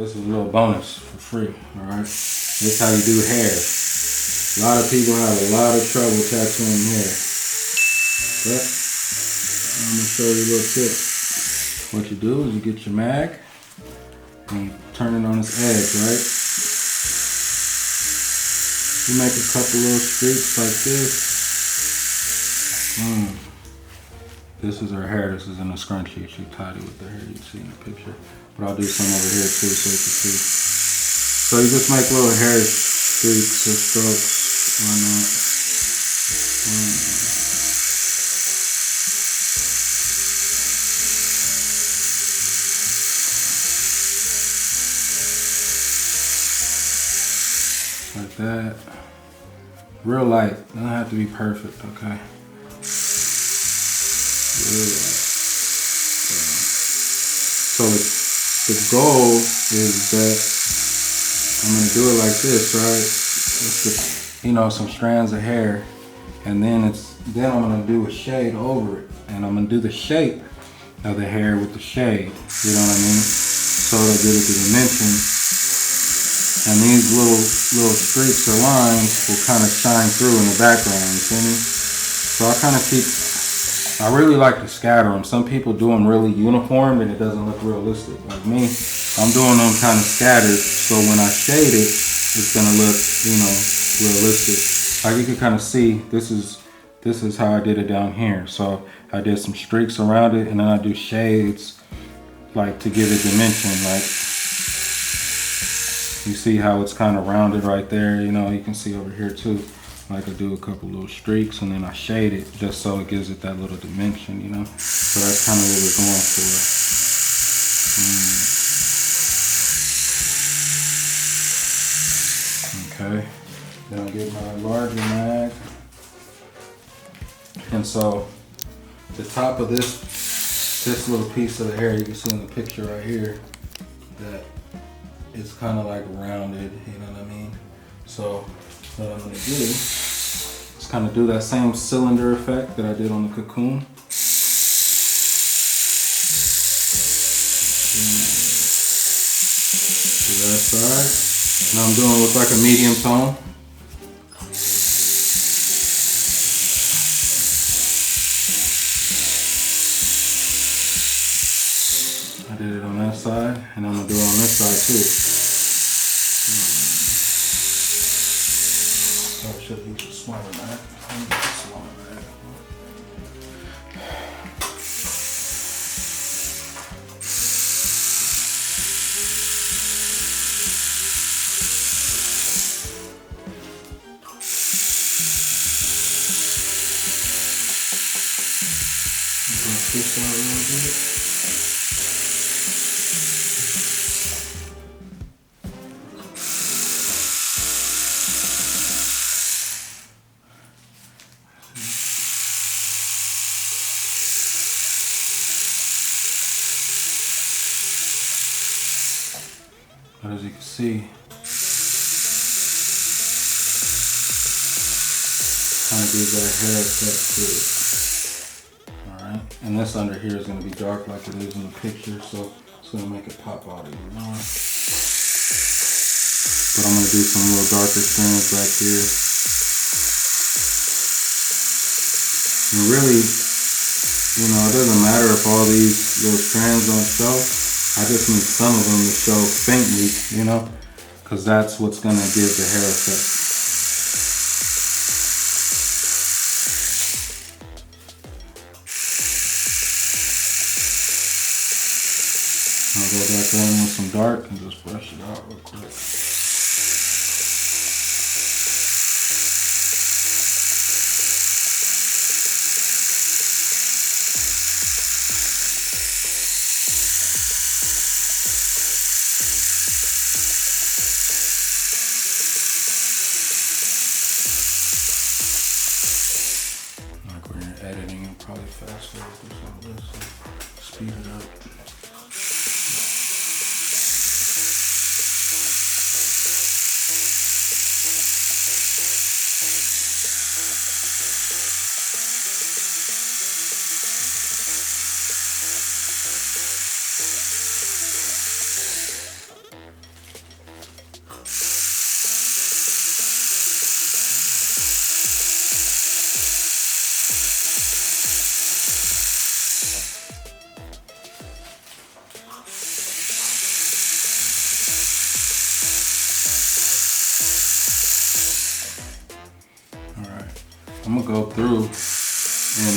this is a little bonus for free, all right? This is how you do hair. A lot of people have a lot of trouble tattooing hair. But I'm gonna show you a little tip. What you do is you get your mag and you turn it on its edge, right? You make a couple little streaks like this. This is her hair. This is in a scrunchie. She tidy with the hair you see in the picture. But I'll do some over here too so you can see. So you just make little hair streaks or strokes. Why not? Like that. Real light. Doesn't have to be perfect, okay? Real light. So the goal is that I'm gonna do it like this, right? It's just, you know, some strands of hair, and then I'm gonna do a shade over it, and I'm gonna do the shape of the hair with the shade. You know what I mean? So it'll give it the dimension. And these little streaks or lines will kind of shine through in the background, you see me? So I really like to scatter them. Some people do them really uniform and it doesn't look realistic. Like me, I'm doing them kind of scattered, so when I shade it, it's gonna look, you know, realistic. Like you can kind of see, this is how I did it down here. So I did some streaks around it, and then I do shades, like to give it dimension, like, you see how it's kind of rounded right there, you know, you can see over here too. Like I do a couple little streaks and then I shade it just so it gives it that little dimension, you know. So that's kind of what we're going for. Okay, then I'll get my larger mag. And so the top of this little piece of the hair, you can see in the picture right here, that it's kind of like rounded, you know what I mean? So what I'm gonna do is kind of do that same cylinder effect that I did on the cocoon. To that side. Now I'm doing it with like a medium tone. I did it on that side, and I'm gonna do it on this side too. I should use a smaller mag. Twist out a little bit. But as you can see, kind of gives that hair effect to it. Alright, and this under here is going to be dark like it is in the picture, so it's going to make it pop out even more. But I'm going to do some little darker strands back here. And really, you know, it doesn't matter if all these little strands don't show. I just need some of them to show faintly, you know, because that's what's going to give the hair effect. I'll go back in with some dark and just brush it out real quick. Editing and probably fast forward through some of this and speed it up. I'm gonna go through and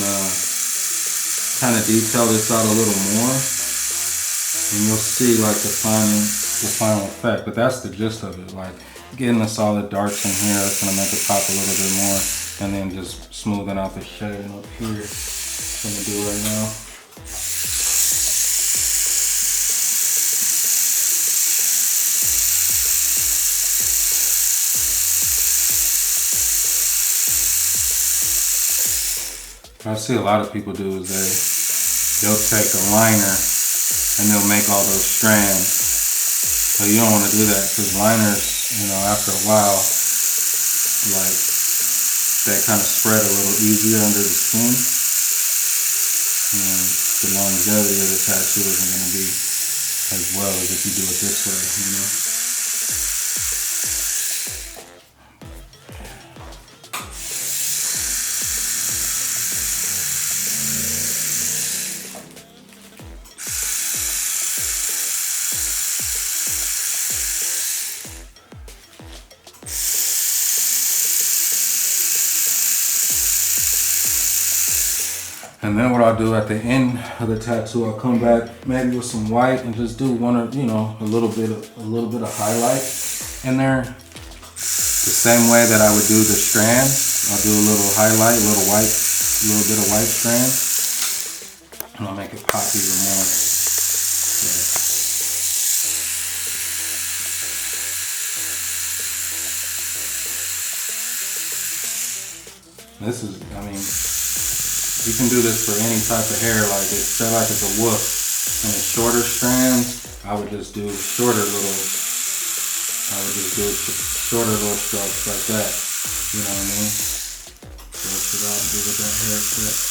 kind of detail this out a little more, and you'll see like the final effect. But that's the gist of it, like getting the solid darks in here. That's gonna make it pop a little bit more, and then just smoothing out the shading up here. That's what I'm gonna do right now. What I see a lot of people do is they'll take a liner and they'll make all those strands. So you don't want to do that, because liners, you know, after a while, like they kind of spread a little easier under the skin, and the longevity of the tattoo isn't going to be as well as if you do it this way, you know. And then what I'll do at the end of the tattoo, I'll come back maybe with some white and just do one, or you know, a little bit of highlight in there. The same way that I would do the strands, I'll do a little highlight, a little bit of white strand, and I'll make it pop even more. Yeah. This is, I mean, you can do this for any type of hair. Like say like it's a woof and it's shorter strands, I would just do shorter little strokes like that. You know what I mean? Brush it out, give it that haircut.